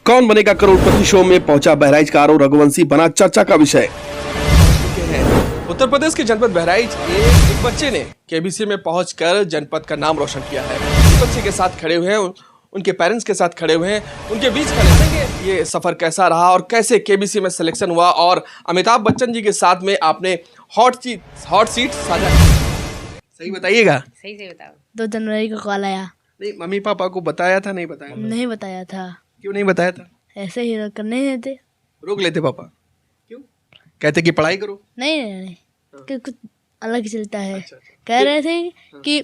कौन बनेगा करोड़पति शो में पहुंचा बहराइच का आरव रघुवंशी बना चर्चा का विषय। उत्तर प्रदेश के जनपद बहराइच के एक बच्चे ने केबीसी में पहुंचकर जनपद का नाम रोशन किया है। इस बच्चे के साथ खड़े हुए हैं, उनके पेरेंट्स के साथ खड़े हुए हैं, उनके बीच खड़े रहेंगे। ये सफर कैसा रहा और कैसे केबीसी में सिलेक्शन हुआ और अमिताभ बच्चन जी के साथ में आपने हॉट सीट साझा की। सही बताइएगा। सही बताओ। 2 जनवरी को कॉल आया। नहीं, मम्मी पापा को बताया था? नहीं बताया? नहीं बताया था। क्यों नहीं बताया था? ऐसे ही करने नहीं देते। रोक लेते पापा? क्यों? कहते कि पढ़ाई करो? नहीं कि कुछ अलग ही चलता है। अच्छा। कह रहे थे कि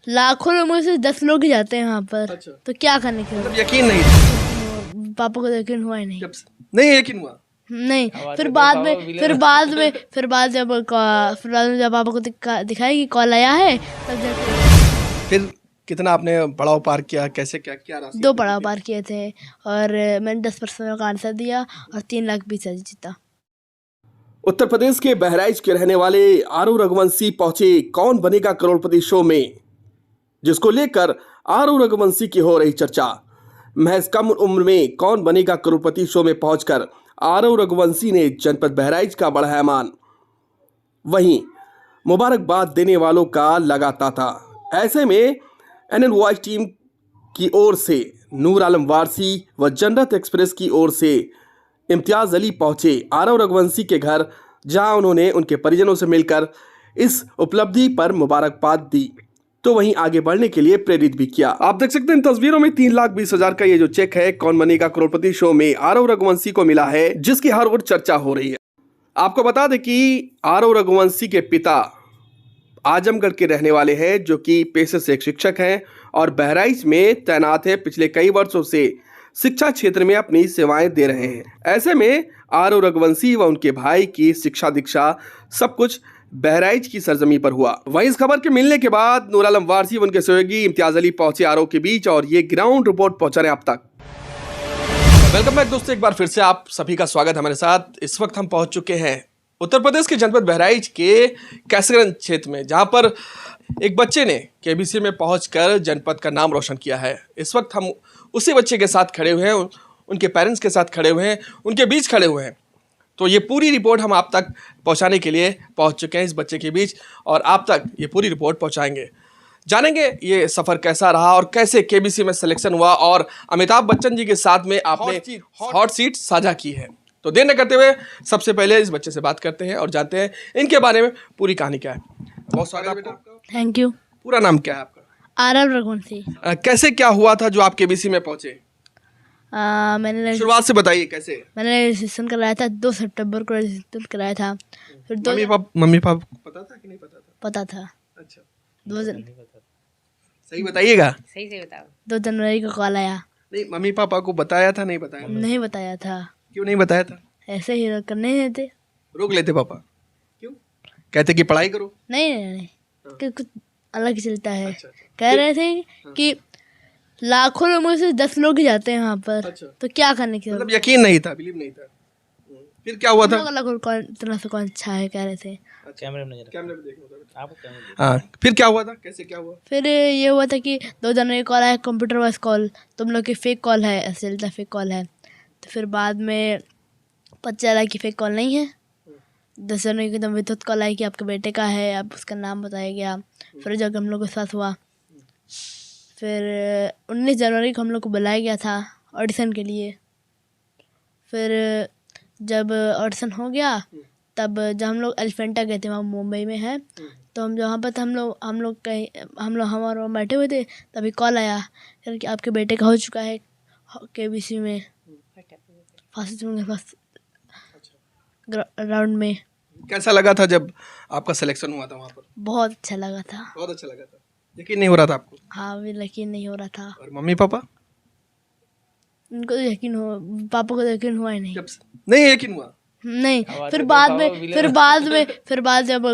लाखों लोगों में से 10 लोग ही जाते हैं वहाँ पर। अच्छा। तो क्या करने के मतलब यकीन नहीं था? पापा को तो यकीन हुआ ही नहीं। नहीं यकीन हुआ? नहीं, फिर बाद में जब पापा को दिखाया कि कॉल आया है तब जाके। फिर कितना आपने पड़ाव पार किया? कैसे क्या राशि? 2 पड़ाव पार किए थे और मैंने 10% का आंसर दिया और 3,20,000 जीता। उत्तर प्रदेश के बहराइच के रहने वाले आरव रघुवंशी पहुंचे कौन बनेगा करोड़पति शो में, जिसको लेकर आरव रघुवंशी की हो रही चर्चा। महज कम उम्र में कौन बनेगा करोड़पति शो में पहुंचकर आरव रघुवंशी ने जनपद बहराइच का बढ़ाया मान। वहीं मुबारकबाद देने वालों का लगा तांता। ऐसे में NNY टीम की ओर से नूर आलम वारसी व जन्नत एक्सप्रेस की ओर से इम्तियाज अली पहुंचे आरव रघुवंशी के घर, जहां उन्होंने उनके परिजनों से मिलकर इस उपलब्धि पर मुबारकबाद दी, तो वहीं आगे बढ़ने के लिए प्रेरित भी किया। आप देख सकते हैं इन तस्वीरों में 3,20,000 का ये जो चेक है कौन बनेगा करोड़पति शो में आरव रघुवंशी को मिला है, जिसकी हर ओर चर्चा हो रही है। आपको बता दें कि आरव रघुवंशी के पिता आजमगढ़ के रहने वाले हैं, जो कि पेशे से एक शिक्षक हैं और बहराइच में तैनात है। पिछले कई वर्षों से शिक्षा क्षेत्र में अपनी सेवाएं दे रहे हैं। ऐसे में आरव रघुवंशी व उनके भाई की शिक्षा दीक्षा सब कुछ बहराइच की सरजमी पर हुआ। वहीं इस खबर के मिलने के बाद नूर आलम वारसी व उनके सहयोगी इम्तियाज अली पहुंचे आरव के बीच और ये ग्राउंड रिपोर्ट पहुंचा रहे आप तक। वेलकम बैक दोस्तों, एक बार फिर से आप सभी का स्वागत हमारे साथ। इस वक्त हम पहुंच चुके हैं उत्तर प्रदेश के जनपद बहराइच के कैसरगंज क्षेत्र में, जहां पर एक बच्चे ने केबीसी में पहुंचकर जनपद का नाम रोशन किया है। इस वक्त हम उसी बच्चे के साथ खड़े हुए हैं, उनके पेरेंट्स के साथ खड़े हुए हैं, उनके बीच खड़े हुए हैं। तो ये पूरी रिपोर्ट हम आप तक पहुंचाने के लिए पहुंच चुके हैं इस बच्चे के बीच, और आप तक ये पूरी रिपोर्ट पहुंचाएंगे। जानेंगे ये सफ़र कैसा रहा और कैसे केबीसी में सिलेक्शन हुआ और अमिताभ बच्चन जी के साथ में आपने हॉट सीट साझा की है। तो देर न करते हुए सबसे पहले इस बच्चे से बात करते हैं और जानते हैं इनके बारे में पूरी कहानी क्या है। बहुत स्वागत है बेटा आपका। Thank you. पूरा नाम क्या है आपका? आरव रघुवंशी। कैसे क्या हुआ था जो आप केबीसी में पहुंचे? मैंने शुरुआत से बताइए कैसे। मैंने रजिस्ट्रेशन कराया था 2 सितंबर को रजिस्ट्रेशन कराया था। फिर मम्मी पापा को पता था कि नहीं पता था? पता था। अच्छा, 2 सही बताइएगा। सही बताओ। 2 जनवरी को कॉल आया। नहीं, मम्मी पापा को बताया था? नहीं बताया? नहीं बताया था। क्यों नहीं बताया था? ऐसे ही करने नहीं देते। रोक लेते पापा? क्यों? कहते कि पढ़ाई करो? नहीं कि कुछ अलग ही चलता है। अच्छा। कह रहे थे कि लाखों लोगों में से 10 लोग ही जाते हैं वहाँ पर। अच्छा। तो क्या करने के मतलब यकीन नहीं था, बिलीव नहीं था। फिर क्या हुआ था? कौन इतना से कौन अच्छा है, कह रहे थे। कैमरे में देखो आपको। हाँ, फिर क्या हुआ था? कैसे क्या हुआ? फिर ये हुआ था कि 2 जनवरी कॉल आया, कंप्यूटर वॉइस कॉल। तुम लोग की फेक कॉल है, ऐसे चलता फेक कॉल है। तो फिर बाद में पता चला कि फेक कॉल नहीं है। 10 जनवरी को एकदम विद्युत कॉल आई कि आपके बेटे का है, आप उसका नाम बताया गया। फिर जब हम लोग के साथ हुआ, फिर 19 जनवरी को हम लोग को बुलाया गया था ऑडिशन के लिए। फिर जब ऑडिशन हो गया, तब जब हम लोग एलिफेंटा गए थे, वहाँ मुंबई में है, तो हम जहाँ पर हम लोग बैठे हुए थे, तभी कॉल आया कि आपके बेटे का हो चुका है केबीसी में फर्स्ट राउंड में। कैसा लगा था जब आपका सिलेक्शन हुआ था वहाँ पर? बहुत अच्छा लगा था। बहुत अच्छा लगा था। यकीन नहीं हो रहा था आपको? हाँ, भी यकीन नहीं हो रहा था। और मम्मी पापा? उनको तो यकीन हो, पापा को तो यकीन हुआ ही नहीं। नहीं यकीन हुआ? नहीं, फिर बाद जब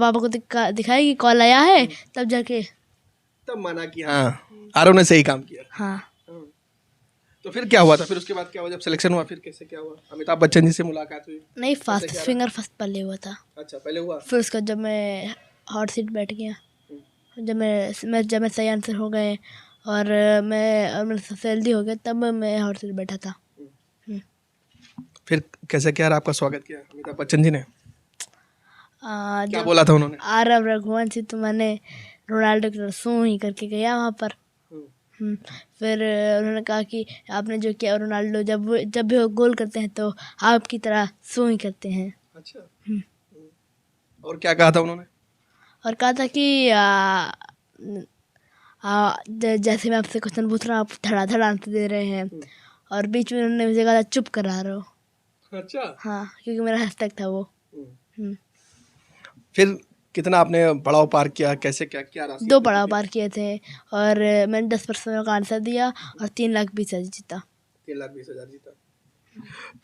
पापा को दिखाया कि कॉल आया है तब जाके तब माना कि हाँ आरव ने सही काम किया। हाँ। तो फिर क्या हुआ था? फिर उसके बाद क्या हुआ जब सिलेक्शन हुआ? फिर कैसे क्या हुआ? अमिताभ बच्चन जी से मुलाकात हुई? नहीं, फर्स्ट पहले हुआ था। अच्छा, पहले हुआ। फिर उसका जब मैं हॉट सीट बैठ गया, जब मैं सही आंसर हो गए और मेरा सबसे जल्दी हो गया, तब मैं हॉर्स पर बैठा था। फिर कैसे क्या आपका स्वागत किया अमिताभ बच्चन जी ने? क्या जब बोला था उन्होंने? आर रघुवंशी, तो मैंने रोनाल्डो की तरह सू ही करके गया वहाँ पर। फिर उन्होंने कहा कि आपने जो किया, रोनाल्डो जब भी वो गोल करते हैं तो आपकी तरह सू ही करते हैं। अच्छा। और क्या कहा था उन्होंने? और कहा था कि जैसे मैं आपसे क्वेश्चन पूछ रहा हूँ, आप धड़ाधड़ आंसर दे रहे हैं। और बीच में उन्होंने मुझे कहा था चुप करा रहे हो। अच्छा। हाँ, क्योंकि मेरा हैशटैग था वो। फिर कितना आपने पड़ाव पार किया, कैसे क्या क्या राशि? 2 पड़ाव पार किए थे और मैंने 10% का आंसर दिया और 3,20,000 जीता। 3,20,000 जीता।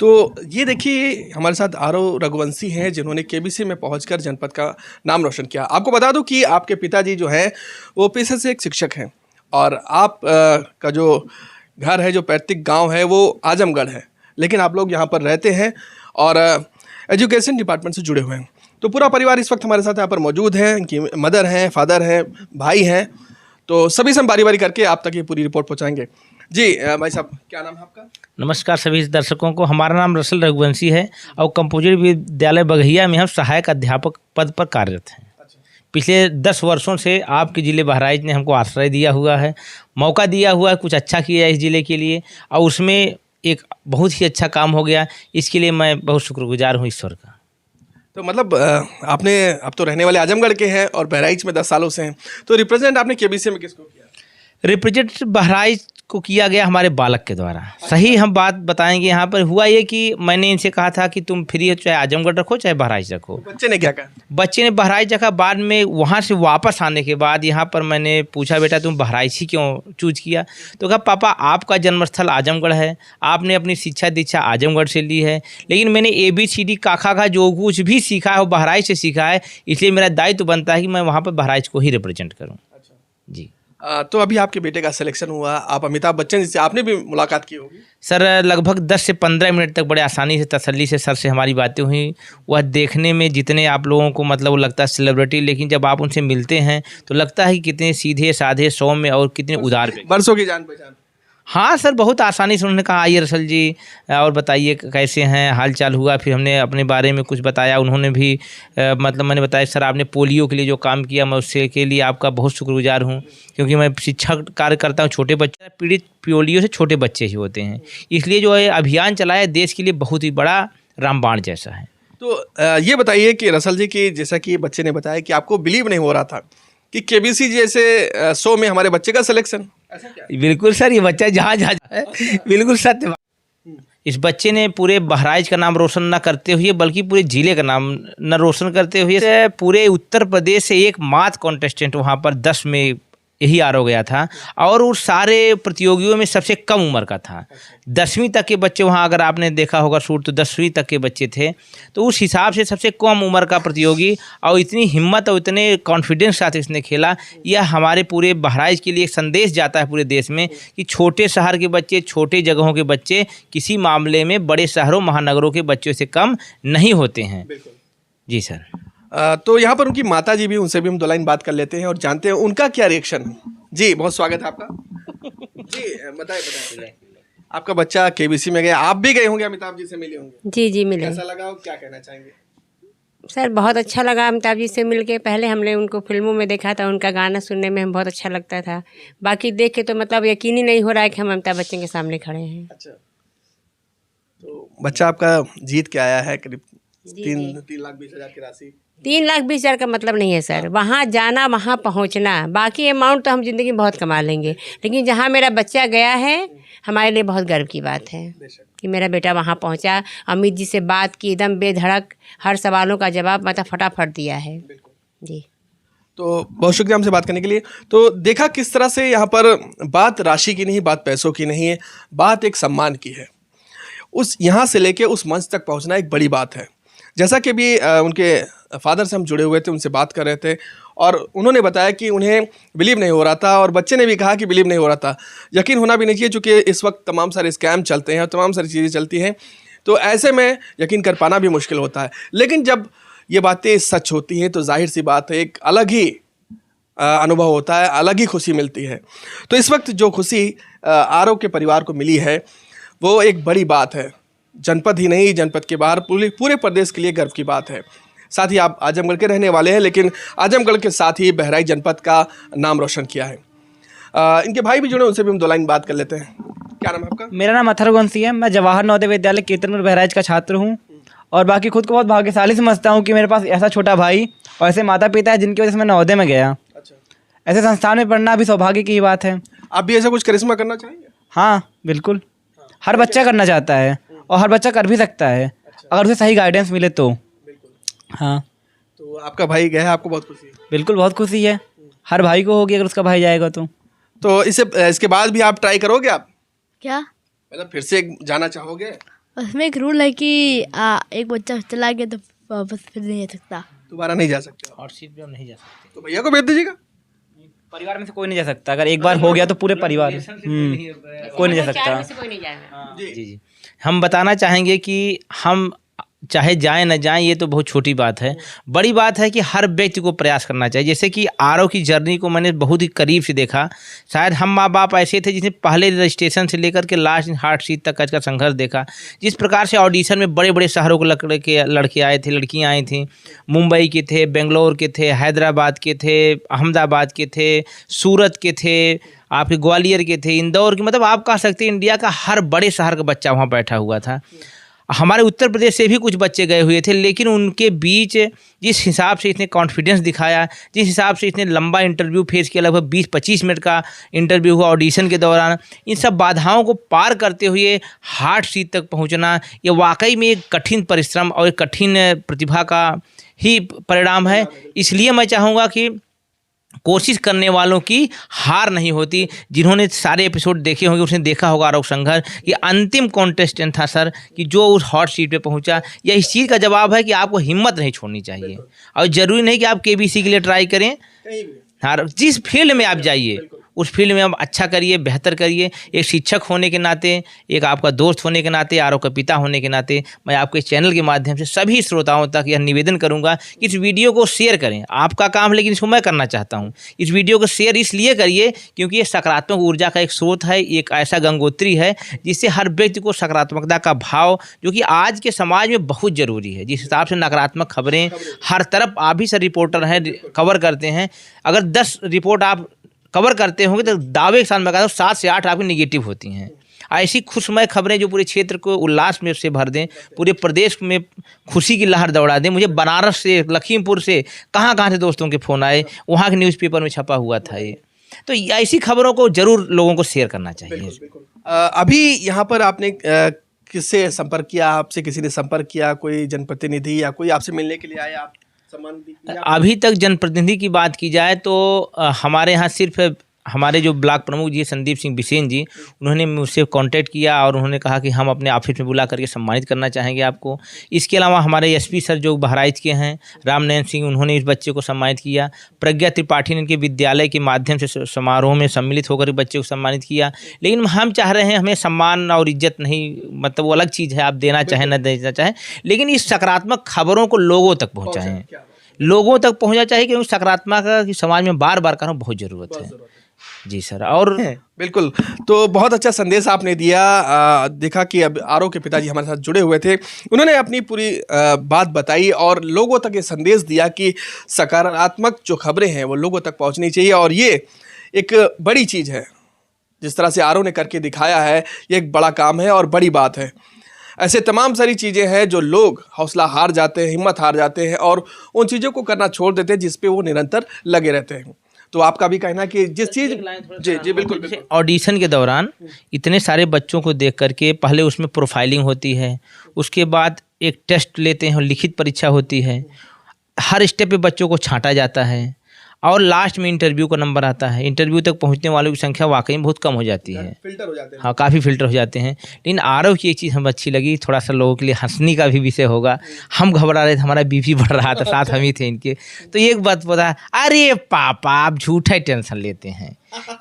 तो ये देखिए हमारे साथ आरव रघुवंशी हैं जिन्होंने केबीसी में पहुंचकर जनपद का नाम रोशन किया। आपको बता दूं कि आपके पिताजी जो हैं वो पेशे से एक शिक्षक हैं और आप का जो घर है, जो पैतृक गांव है, वो आजमगढ़ है, लेकिन आप लोग यहाँ पर रहते हैं और एजुकेशन डिपार्टमेंट से जुड़े हुए हैं। तो पूरा परिवार इस वक्त हमारे साथ यहाँ पर मौजूद है, इनकी मदर हैं, फादर हैं, भाई हैं। तो सभी से हम बारी बारी करके आप तक ये पूरी रिपोर्ट पहुँचाएंगे। जी भाई साहब, क्या नाम है आपका? नमस्कार सभी दर्शकों को। हमारा नाम रसल रघुवंशी है और कंपोजिट विद्यालय बघैया में हम सहायक अध्यापक पद पर कार्यरत हैं। पिछले 10 वर्षों से आपके ज़िले बहराइच ने हमको आश्रय दिया हुआ है, मौका दिया हुआ है, कुछ अच्छा किया है इस ज़िले के लिए और उसमें एक बहुत ही अच्छा काम हो गया। इसके लिए मैं बहुत शुक्रगुजार हूँ ईश्वर का। तो मतलब आपने, अब तो रहने वाले आजमगढ़ के हैं और बहराइच में 10 सालों से हैं, तो रिप्रेजेंट आपने केबीसी में किसको किया? रिप्रेजेंट बहराइच को किया गया हमारे बालक के द्वारा। सही हम बात बताएंगे। यहाँ पर हुआ ये कि मैंने इनसे कहा था कि तुम फ्री हो, चाहे आजमगढ़ रखो चाहे बहराइच रखो। बच्चे ने क्या कहा? बच्चे ने बहराइच रखा। बाद में वहाँ से वापस आने के बाद यहाँ पर मैंने पूछा, बेटा तुम बहराइच ही क्यों चूज किया? तो कहा पापा आपका जन्मस्थल आजमगढ़ है, आपने अपनी शिक्षा दीक्षा आजमगढ़ से ली है, लेकिन मैंने ABCD काखा का जो कुछ भी सीखा है वो बहराइच से सीखा है, इसलिए मेरा दायित्व बनता है कि मैं वहाँ पर बहराइच को ही रिप्रेजेंट करूँ। जी। तो अभी आपके बेटे का सिलेक्शन हुआ, आप अमिताभ बच्चन जी से आपने भी मुलाकात की होगी? सर लगभग 10 से 15 मिनट तक बड़े आसानी से तसल्ली से सर से हमारी बातें हुई। वह देखने में जितने आप लोगों को मतलब वो लगता है सेलिब्रिटी, लेकिन जब आप उनसे मिलते हैं तो लगता है कि कितने सीधे साधे सौम्य और कितने उदार व्यक्ति। बरसों की जान पहचान। हाँ सर, बहुत आसानी से उन्होंने कहा आइए रसल जी और बताइए कैसे हैं, हाल चाल हुआ। फिर हमने अपने बारे में कुछ बताया, उन्होंने भी मतलब मैंने बताया सर आपने पोलियो के लिए जो काम किया, मैं उससे के लिए आपका बहुत शुक्रगुजार हूँ, क्योंकि मैं शिक्षा कार्य करता हूँ। छोटे बच्चे पीड़ित पोलियो से छोटे बच्चे ही होते हैं, इसलिए जो है अभियान चलाया देश के लिए बहुत ही बड़ा रामबाण जैसा है। तो ये बताइए कि रसल जी की, जैसा कि बच्चे ने बताया कि आपको बिलीव नहीं हो रहा था कि केबीसी जैसे शो में हमारे बच्चे का सिलेक्शन, ऐसा क्या? बिल्कुल सर, ये बच्चा जहाँ जहाँ है बिल्कुल सत्य बात। इस बच्चे ने पूरे बहराइच का नाम रोशन न करते हुए बल्कि पूरे जिले का नाम न रोशन करते हुए पूरे उत्तर प्रदेश से एकमात्र कॉन्टेस्टेंट वहाँ पर 10 में यही आर हो गया था और उस सारे प्रतियोगियों में सबसे कम उम्र का था। 10वीं तक के बच्चे वहाँ अगर आपने देखा होगा शूट तो 10वीं तक के बच्चे थे, तो उस हिसाब से सबसे कम उम्र का प्रतियोगी और इतनी हिम्मत और इतने कॉन्फिडेंस साथ इसने खेला। यह हमारे पूरे बहराइच के लिए एक संदेश जाता है पूरे देश में कि छोटे शहर के बच्चे, छोटे जगहों के बच्चे किसी मामले में बड़े शहरों महानगरों के बच्चों से कम नहीं होते हैं। जी सर। तो यहाँ पर उनकी माता जी भी, उनसे भी हम 2 लाइन बात कर लेते हैं और जानते हैं उनका क्या रिएक्शन है। जी बहुत स्वागत है आपका। जी बताइए आपका बच्चा केबीसी में गया, आप भी गए होंगे, अमिताभ जी से मिले होंगे? जी जी मिले। कैसा लगा और क्या कहना चाहेंगे? सर बहुत अच्छा लगा अमिताभ जी से मिलके। पहले हमने उनको फिल्मों में देखा था, उनका गाना सुनने में हमें बहुत अच्छा लगता था। बाकी देख के तो मतलब यकीन ही नहीं हो रहा है कि हम अमिताभ बच्चन के सामने खड़े हैं। अच्छा, तो बच्चा आपका जीत के आया है करीब 3,20,000 की राशि। 3,20,000 का मतलब नहीं है सर, वहाँ जाना वहाँ पहुँचना, बाकी अमाउंट तो हम ज़िंदगी में बहुत कमा लेंगे, लेकिन जहाँ मेरा बच्चा गया है हमारे लिए बहुत गर्व की बात है कि मेरा बेटा वहाँ पहुँचा। अमित जी से बात की, एकदम बेधड़क हर सवालों का जवाब मतलब फटाफट दिया है। जी तो बहुत शुक्रिया हमसे बात करने के लिए। तो देखा किस तरह से यहाँ पर बात राशि की नहीं, बात पैसों की नहीं है, बात एक सम्मान की है। उस यहाँ से लेके उस मंच तक पहुँचना एक बड़ी बात है। जैसा कि भी उनके फादर से हम जुड़े हुए थे, उनसे बात कर रहे थे और उन्होंने बताया कि उन्हें बिलीव नहीं हो रहा था और बच्चे ने भी कहा कि बिलीव नहीं हो रहा था। यकीन होना भी नहीं चाहिए, चूँकि इस वक्त तमाम सारे स्कैम चलते हैं और तमाम सारी चीज़ें चलती हैं, तो ऐसे में यकीन कर पाना भी मुश्किल होता है। लेकिन जब ये बातें सच होती हैं तो जाहिर सी बात है एक अलग ही अनुभव होता है, अलग ही खुशी मिलती है। तो इस वक्त जो खुशी आरव के परिवार को मिली है वो एक बड़ी बात है। जनपद ही नहीं, जनपद के बाहर पूरे प्रदेश के लिए गर्व की बात है। साथ ही आप आजमगढ़ के रहने वाले हैं, लेकिन आजमगढ़ के साथ ही बहराइच जनपद का नाम रोशन किया है। इनके भाई भी जुड़े, उनसे भी हम 2 लाइन बात कर लेते हैं। क्या नाम है आपका? मेरा नाम अथर्व गोंसी है। मैं जवाहर नवोदय विद्यालय कीर्तनपुर बहराइच का छात्र हूँ और बाकी खुद को बहुत भाग्यशाली समझता हूँ कि मेरे पास ऐसा छोटा भाई और ऐसे माता पिता है जिनकी वजह से मैं नवोदय में गया। अच्छा, ऐसे संस्थान में पढ़ना भी सौभाग्य की ही बात है। आप भी ऐसा कुछ करिश्मा करना चाहेंगे? हाँ बिल्कुल, हर बच्चा करना चाहता है और हर बच्चा कर भी सकता है अगर उसे सही गाइडेंस मिले तो। हाँ, तो आपका भाई गया है, आपको बहुत खुशी है? बिल्कुल बहुत खुशी है, हर भाई को होगी अगर उसका भाई जाएगा तो इसके बाद भी आप ट्राई करोगे? आप क्या? मतलब फिर से जाना चाहोगे? उसमें एक रूल है कि एक बच्चा चला गया तो वापस फिर नहीं जा सकता। दोबारा नहीं जा सकते? हॉट सीट पे हम नहीं जा सकते। तो भैया को भेज दीजिएगा। परिवार में से कोई नहीं जा सकता, अगर एक बार हो गया तो पूरे परिवार कोई नहीं जा सकता। कोई नहीं जाएगा। जी, हम बताना चाहेंगे कि हम चाहे जाएं न जाएं ये तो बहुत छोटी बात है, बड़ी बात है कि हर व्यक्ति को प्रयास करना चाहिए। जैसे कि आरव की जर्नी को मैंने बहुत ही करीब से देखा। शायद हम माँ बाप ऐसे थे जिसने पहले रजिस्ट्रेशन से लेकर के लास्ट हार्ट सीट तक का संघर्ष देखा। जिस प्रकार से ऑडिशन में बड़े बड़े शहरों के लड़के आए थे, लड़कियाँ आई थी, मुंबई के थे, बेंगलोर के थे, हैदराबाद के थे, अहमदाबाद के थे, सूरत के थे, आपके ग्वालियर के थे, इंदौर के, मतलब आप कह सकते हैं इंडिया का हर बड़े शहर का बच्चा वहाँ बैठा हुआ था। हमारे उत्तर प्रदेश से भी कुछ बच्चे गए हुए थे, लेकिन उनके बीच जिस हिसाब से इसने कॉन्फिडेंस दिखाया, जिस हिसाब से इसने लंबा इंटरव्यू फेस किया, लगभग 20-25 मिनट का इंटरव्यू हुआ ऑडिशन के दौरान, इन सब बाधाओं को पार करते हुए हार्ट सीट तक पहुंचना, ये वाकई में एक कठिन परिश्रम और एक कठिन प्रतिभा का ही परिणाम है। इसलिए मैं चाहूँगा कि कोशिश करने वालों की हार नहीं होती। जिन्होंने सारे एपिसोड देखे होंगे उसने देखा होगा आरव संघर्ष, ये अंतिम कॉन्टेस्टेंट था सर, कि जो उस हॉट सीट पे पहुंचा। यह इस चीज़ का जवाब है कि आपको हिम्मत नहीं छोड़नी चाहिए और ज़रूरी नहीं कि आप केबीसी के लिए ट्राई करें। हाँ, जिस फील्ड में आप जाइए उस फील्ड में आप अच्छा करिए, बेहतर करिए। एक शिक्षक होने के नाते, एक आपका दोस्त होने के नाते, आरव का पिता होने के नाते मैं आपके चैनल के माध्यम से सभी श्रोताओं तक यह निवेदन करूंगा कि इस वीडियो को शेयर करें। आपका काम है, लेकिन इसको मैं करना चाहता हूं। इस वीडियो को शेयर इसलिए करिए क्योंकि ये सकारात्मक ऊर्जा का एक स्रोत है, एक ऐसा गंगोत्री है जिससे हर व्यक्ति को सकारात्मकता का भाव, जो कि आज के समाज में बहुत ज़रूरी है। जिस हिसाब से नकारात्मक खबरें हर तरफ, आप भी सर रिपोर्टर हैं, कवर करते हैं, अगर 10 रिपोर्ट आप कवर करते होंगे तो दावे के साथ मैं कहता हूँ 7 से 8 आपकी निगेटिव होती हैं। ऐसी खुशमय खबरें जो पूरे क्षेत्र को उल्लास में से भर दें, पूरे प्रदेश में खुशी की लहर दौड़ा दें। मुझे बनारस से, लखीमपुर से, कहाँ से दोस्तों के फ़ोन आए, वहाँ के न्यूज़पेपर में छपा हुआ था ये। तो ऐसी खबरों को ज़रूर लोगों को शेयर करना चाहिए। अभी यहाँ पर आपने किससे संपर्क किया? आपसे किसी ने संपर्क किया, कोई जनप्रतिनिधि या कोई आपसे मिलने के लिए आया? आप अभी तक जनप्रतिनिधि की बात की जाए तो हमारे यहाँ सिर्फ हमारे जो ब्लॉक प्रमुख जी संदीप सिंह बिसेन जी, उन्होंने मुझसे कांटेक्ट किया और उन्होंने कहा कि हम अपने ऑफिस में बुला करके सम्मानित करना चाहेंगे आपको। इसके अलावा हमारे एसपी सर जो बहराइच के हैं, रामनयन सिंह, उन्होंने इस बच्चे को सम्मानित किया। प्रज्ञा त्रिपाठी ने इनके विद्यालय के माध्यम से समारोह में सम्मिलित होकर बच्चे को सम्मानित किया। लेकिन हम चाह रहे हैं, हमें सम्मान और इज्जत नहीं, मतलब वो अलग चीज़ है, आप देना चाहें न देना चाहें, लेकिन इस सकारात्मक खबरों को लोगों तक पहुँचाएँ, लोगों तक पहुँचना चाहिए, क्योंकि सकारात्मक समाज में बार बार करना बहुत ज़रूरत है। जी सर, और बिल्कुल, तो बहुत अच्छा संदेश आपने दिया। देखा कि अब आरव के पिताजी हमारे साथ जुड़े हुए थे, उन्होंने अपनी पूरी बात बताई और लोगों तक ये संदेश दिया कि सकारात्मक जो खबरें हैं वो लोगों तक पहुंचनी चाहिए। और ये एक बड़ी चीज़ है, जिस तरह से आरव ने करके दिखाया है, ये एक बड़ा काम है और बड़ी बात है। ऐसे तमाम सारी चीज़ें हैं जो लोग हौसला हार जाते हैं, हिम्मत हार जाते हैं और उन चीज़ों को करना छोड़ देते हैं जिस पे वो निरंतर लगे रहते हैं। तो आपका भी कहना कि जिस चीज़ जी बिल्कुल, ऑडिशन के दौरान इतने सारे बच्चों को देख करके पहले उसमें प्रोफाइलिंग होती है, उसके बाद एक टेस्ट लेते हैं, लिखित परीक्षा होती है, हर स्टेप पे बच्चों को छांटा जाता है और लास्ट में इंटरव्यू का नंबर आता है। इंटरव्यू तक पहुंचने वालों की संख्या वाकई में बहुत कम हो जाती है, फिल्टर हो जाते हैं। हाँ, काफ़ी फिल्टर हो जाते हैं। लेकिन आरव की एक चीज़ हमें अच्छी लगी, थोड़ा सा लोगों के लिए हंसने का भी विषय होगा। हम घबरा रहे थे, हमारा बीपी बढ़ रहा था, साथ हम ही थे इनके, तो एक बात पता, अरे पापा आप झूठा टेंशन लेते हैं,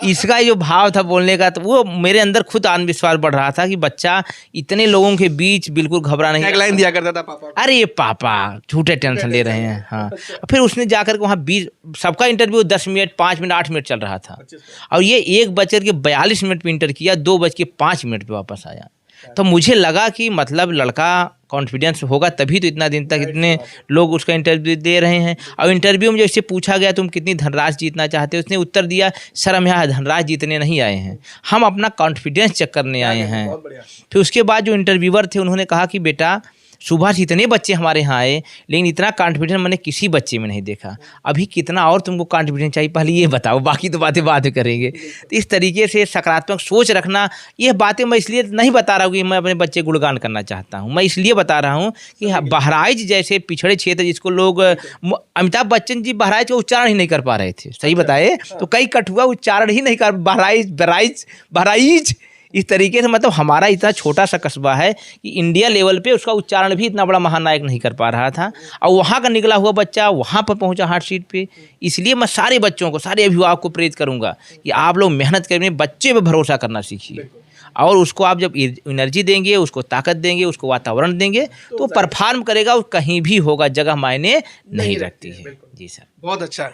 इसका जो भाव था बोलने का, तो वो मेरे अंदर खुद आत्मविश्वास बढ़ रहा था कि बच्चा इतने लोगों के बीच बिल्कुल घबरा नहीं। टैगलाइन दिया करता था पापा को। अरे ये पापा झूठे टेंशन ले रहे हैं। हाँ, फिर उसने जाकर के वहाँ 20 सबका इंटरव्यू 10 मिनट 5 मिनट 8 मिनट चल रहा था, और ये 1:42 पे इंटर किया, 2:05 पे वापस आया। तो मुझे लगा कि मतलब लड़का कॉन्फिडेंस होगा तभी तो इतना दिन तक इतने लोग उसका इंटरव्यू दे रहे हैं। और इंटरव्यू में जो इससे पूछा गया तुम कितनी धनराशि जीतना चाहते हो, उसने उत्तर दिया सर हम यहाँ धनराशि जीतने नहीं आए हैं, हम अपना कॉन्फिडेंस चेक करने आए हैं। फिर उसके बाद जो इंटरव्यूअर थे उन्होंने कहा कि बेटा सुबह से इतने बच्चे हमारे यहाँ आए लेकिन इतना कॉन्फिडेंस मैंने किसी बच्चे में नहीं देखा, अभी कितना और तुमको कॉन्फिडेंस चाहिए पहले ये बताओ, बाकी तो बातें बाद में करेंगे। तो इस तरीके से सकारात्मक सोच रखना, ये बातें मैं इसलिए नहीं बता रहा हूँ कि मैं अपने बच्चे गुणगान करना चाहता हूँ, मैं इसलिए बता रहा हूँ कि बहराइच जैसे पिछड़े क्षेत्र जिसको लोग अमिताभ बच्चन जी बहराइच का उच्चारण ही नहीं कर पा रहे थे, सही बताए तो कई कठुआ उच्चारण ही नहीं कर, बहराइच इस तरीके से, मतलब हमारा इतना छोटा सा कस्बा है कि इंडिया लेवल पे उसका उच्चारण भी इतना बड़ा महानायक नहीं कर पा रहा था, और वहाँ का निकला हुआ बच्चा वहाँ पर पहुँचा हार्ट सीट पे। इसलिए मैं सारे बच्चों को, सारे अभिभावक को प्रेरित करूँगा कि आप लोग मेहनत करें, बच्चे पे भरोसा करना सीखिए, और उसको आप जब एनर्जी देंगे, उसको ताकत देंगे, उसको वातावरण देंगे तो परफॉर्म करेगा, और कहीं भी होगा, जगह मायने नहीं रखती है। जी सर, बहुत अच्छा,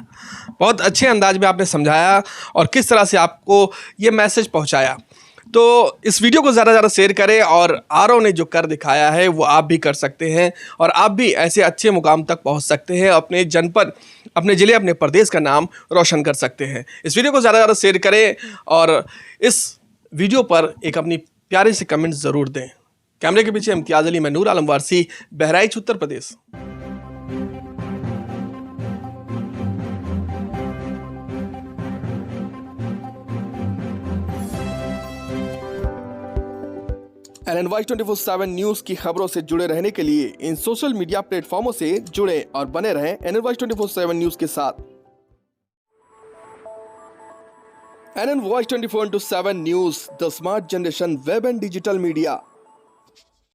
बहुत अच्छे अंदाज में आपने समझाया और किस तरह से आपको ये मैसेज पहुंचाया। तो इस वीडियो को ज़्यादा से ज़्यादा शेयर करें, और आरव ने जो कर दिखाया है वो आप भी कर सकते हैं, और आप भी ऐसे अच्छे मुकाम तक पहुंच सकते हैं, अपने जनपद, अपने ज़िले, अपने प्रदेश का नाम रोशन कर सकते हैं। इस वीडियो को ज़्यादा से ज़्यादा शेयर करें और इस वीडियो पर एक अपनी प्यारे से कमेंट ज़रूर दें। कैमरे के पीछे इम्तियाज़ अली, मैं नूर आलम वारसी, बहराइच उत्तर प्रदेश। NNY 24/7 न्यूज की खबरों से जुड़े रहने के लिए इन सोशल मीडिया प्लेटफॉर्मों से जुड़े और बने रहें NNY 24/7 न्यूज के साथ। NNY 24/7 news, the smart generation web and digital media.